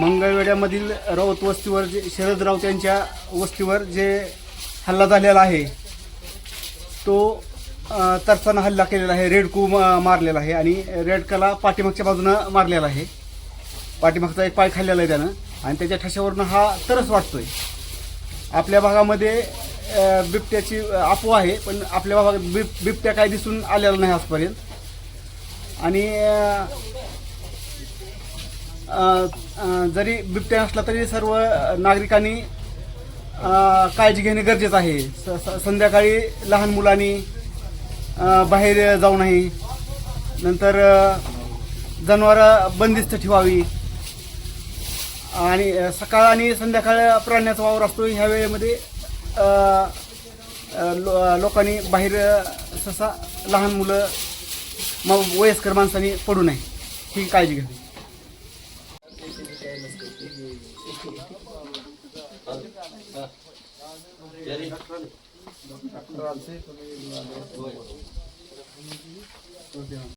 मंगळवेढ्यामधील राऊत वस्तीवर जे शरद राऊत यांच्या वस्तीवर जे हल्ला झालेला आहे तो तरसानं हल्ला केलेला आहे. रेडकू मारलेला आहे आणि रेडकाला पाठीमागच्या बाजूनं मारलेला आहे. पाठीमागचा एक पाय खाल्लेला आहे त्यानं आणि त्याच्या ठशावरनं हा तरस वाटतोय. आपल्या भागामध्ये बिबट्याची अफवा आहे, पण आपल्या भागात बिबट्या काय दिसून आलेला नाही आजपर्यंत. आणि जरी बिबट्या नसला तरी सर्व नागरिकांनी काळजी घेणे गरजेचं आहे. संध्याकाळी लहान मुलांनी बाहेर जाऊ नये. नंतर जनावरं बंदिस्त ठेवावी आणि सकाळ आणि संध्याकाळ प्राण्याचा वावर असतो. ह्या वेळेमध्ये लोकांनी बाहेर सहसा लहान मुलं वयस्कर माणसांनी पडू नये ही काळजी घ्यावी.